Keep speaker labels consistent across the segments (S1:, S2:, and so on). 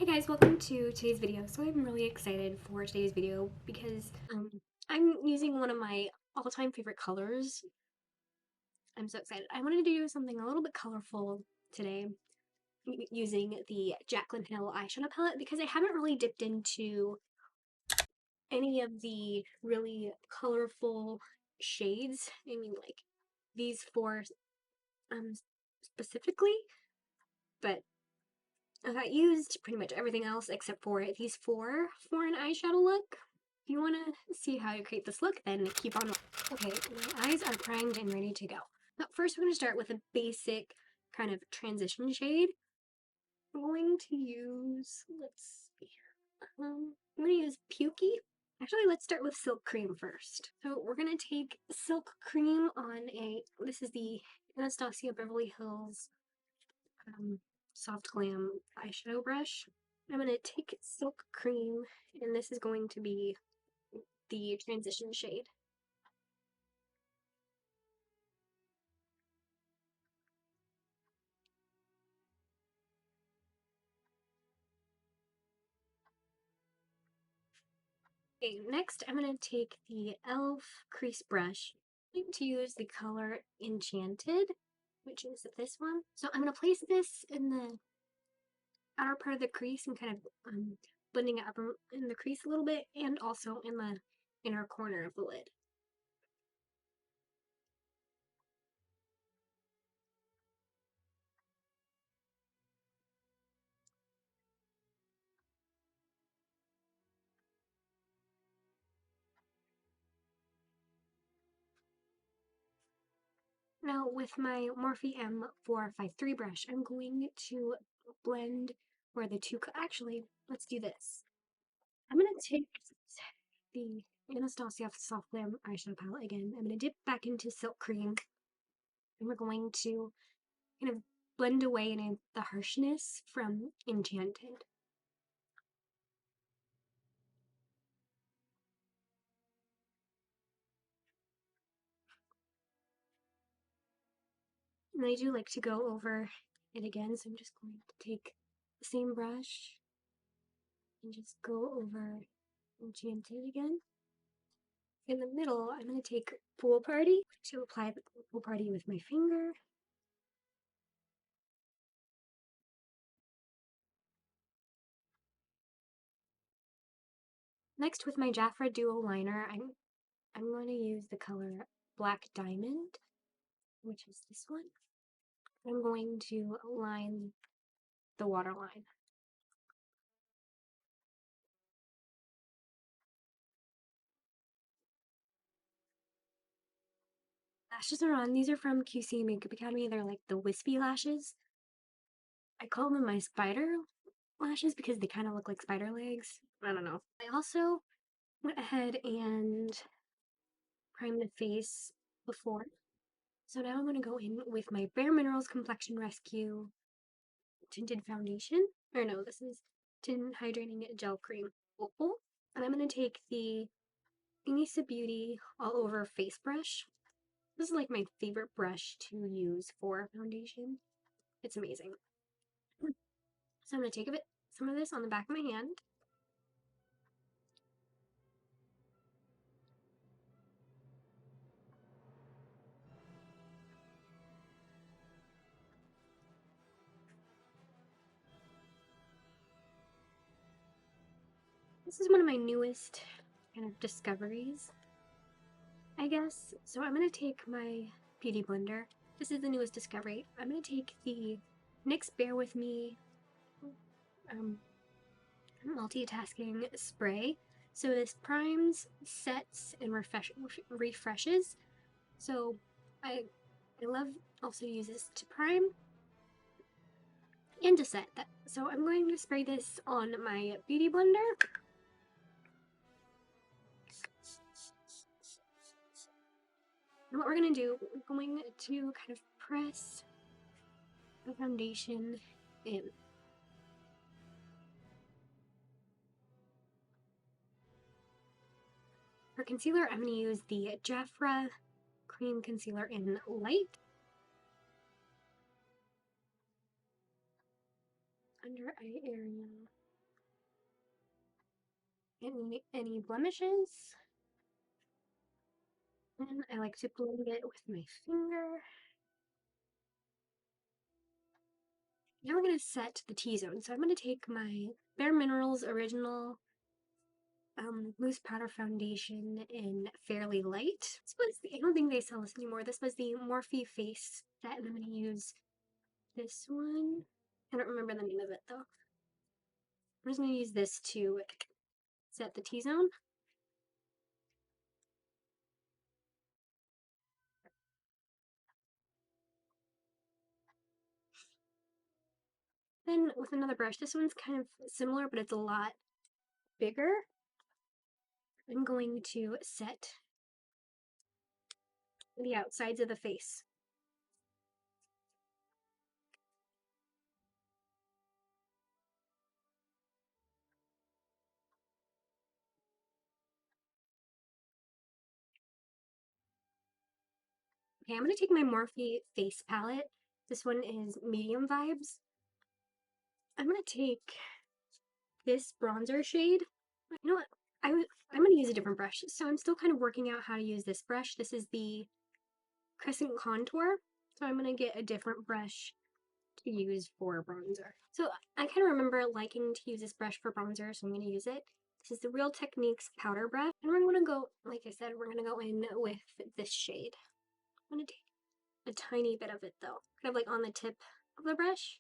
S1: guys, welcome to today's video. So I'm really excited for today's video because I'm using one of my all-time favorite colors. I'm so excited. I wanted to do something a little bit colorful today using the Jaclyn Hill Eyeshadow palette because I haven't really dipped into any of the really colorful shades. I mean, like these four specifically, but I used pretty much everything else except for these four for an eyeshadow look. If you want to see how I create this look, then keep on. Okay, my eyes are primed and ready to go. Now, first we're going to start with a basic kind of transition shade. I'm going to use, let's see here, I'm going to use Pukey. Actually, let's start with Silk Cream first. So we're going to take Silk Cream on this is the Anastasia Beverly Hills Soft Glam eyeshadow brush. I'm going to take Silk Cream, and this is going to be the transition shade. Okay, next I'm going to take the e.l.f. crease brush. I'm going to use the color Enchanted, which is this one. So I'm going to place this in the outer part of the crease and kind of blending it up in the crease a little bit, and also in the inner corner of the lid. Now with my Morphe M453 brush, I'm going to blend where the two, actually, let's do this. I'm going to take the Anastasia Soft Glam eyeshadow palette again. I'm going to dip back into Silk Cream, and we're going to kind of blend away the harshness from Enchanted. And I do like to go over it again, so I'm just going to take the same brush and just go over Enchanted again. In the middle, I'm going to take Pool Party to apply the Pool Party with my finger. Next, with my Jafra Duo Liner, I'm going to use the color Black Diamond, which is this one. I'm going to line the waterline. Lashes are on. These are from QC Makeup Academy. They're like the wispy lashes. I call them my spider lashes because they kind of look like spider legs. I don't know. I also went ahead and primed the face before. So now I'm going to go in with my Bare Minerals Complexion Rescue Tinted Foundation. Or no, this is Tinted Hydrating Gel Cream Opal. And I'm going to take the Inisa Beauty All Over Face Brush. This is like my favorite brush to use for foundation. It's amazing. So I'm going to take some of this on the back of my hand. This is one of my newest kind of discoveries, I guess. So I'm going to take my beauty blender. This is the newest discovery. I'm going to take the NYX Bear With Me multitasking spray. So this primes, sets, and refreshes. So I love also use this to prime and to set that. So I'm going to spray this on my beauty blender. And what we're going to do, we're going to kind of press the foundation in. For concealer, I'm going to use the Jafra Cream Concealer in Light. Under eye area. any blemishes. And I like to blend it with my finger. Now we're going to set the T-zone. So I'm going to take my Bare Minerals Original loose powder foundation in Fairly Light. This was I don't think they sell this anymore. This was the Morphe Face set, and I'm going to use this one. I don't remember the name of it though. I'm just going to use this to set the T-zone. Then with another brush, this one's kind of similar, but it's a lot bigger. I'm going to set the outsides of the face. Okay, I'm going to take my Morphe Face palette. This one is Medium Vibes. I'm going to take this bronzer shade. You know what? I'm going to use a different brush. So I'm still kind of working out how to use this brush. This is the Crescent Contour. So I'm going to get a different brush to use for bronzer. So I kind of remember liking to use this brush for bronzer, so I'm going to use it. This is the Real Techniques powder brush. And we're going to go, like I said, we're going to go in with this shade. I'm going to take a tiny bit of it though, kind of like on the tip of the brush.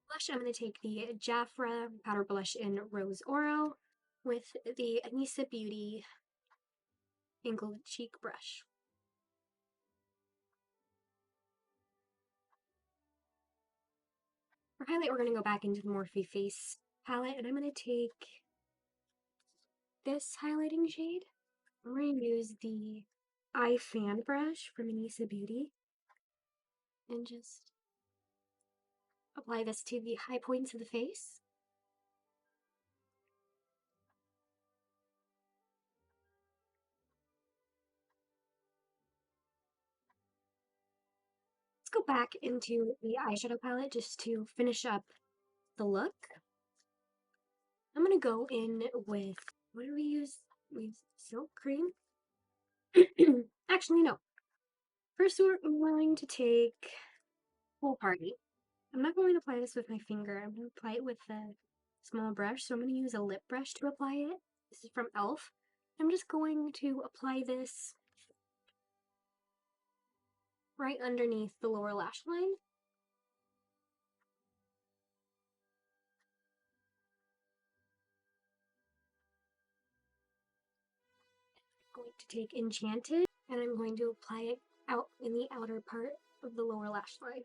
S1: Blush, I'm going to take the Jafra powder blush in Rose Oro with the Anissa Beauty angled cheek brush. For highlight, we're going to go back into the Morphe Face palette, and I'm going to take this highlighting shade. I'm going to use the Eye Fan brush from Anissa Beauty and just apply this to the high points of the face. Let's go back into the eyeshadow palette just to finish up the look. I'm going to go in with, what do we use? We use Silk Cream. Actually, no. First, we're going to take Whole Party. I'm not going to apply this with my finger. I'm going to apply it with a small brush. So I'm going to use a lip brush to apply it. This is from e.l.f. I'm just going to apply this right underneath the lower lash line. I'm going to take Enchanted and I'm going to apply it out in the outer part of the lower lash line.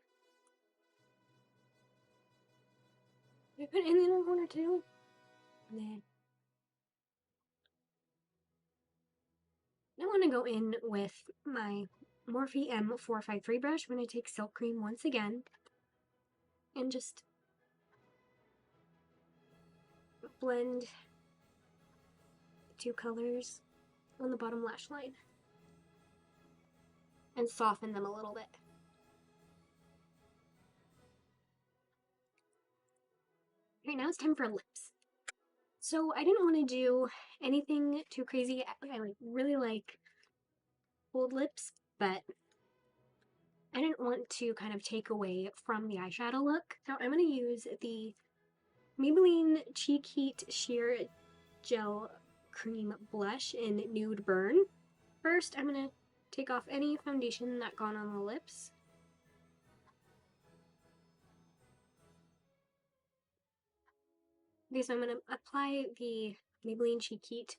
S1: I put it in the inner corner too. And then I want to go in with my Morphe M453 brush. I'm going to take Silk Cream once again and just blend the two colors on the bottom lash line and soften them a little bit. Right, now it's time for lips. So I didn't want to do anything too crazy. I really like bold lips, but I didn't want to kind of take away from the eyeshadow look. So I'm going to use the Maybelline Cheek Heat Sheer Gel Cream Blush in Nude Burn. First, I'm going to take off any foundation that got on the lips. Okay, so I'm going to apply the Maybelline Cheek Heat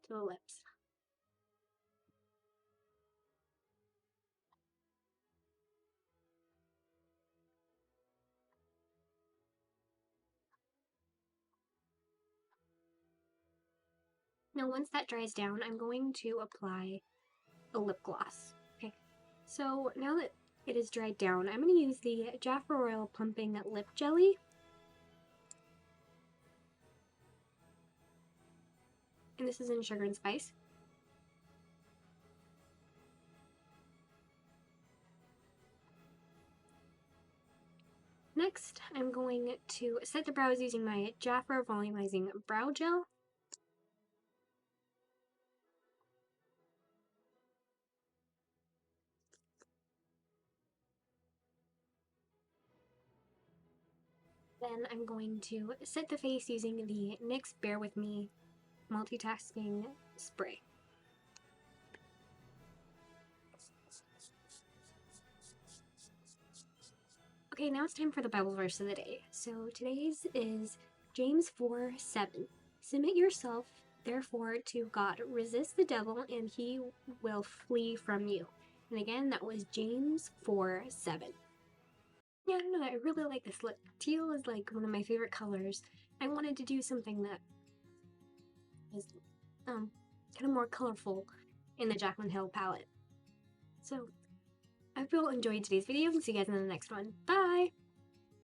S1: to the lips. Now once that dries down, I'm going to apply a lip gloss. Okay, so now that it is dried down, I'm going to use the Jafra Royal Plumping Lip Jelly. and this is in Sugar and Spice. Next, I'm going to set the brows using my Jafra Volumizing Brow Gel. Then I'm going to set the face using the NYX Bear With Me Multitasking Spray. Okay, now it's time for the Bible verse of the day. So today's is James 4:7. Submit yourself, therefore, to God. Resist the devil, and he will flee from you. And again, that was James 4:7. Yeah, I don't know, I really like this look. Teal is like one of my favorite colors. I wanted to do something that is kind of more colorful in the Jaclyn Hill palette. So, I hope you all enjoyed today's video and see you guys in the next one. Bye!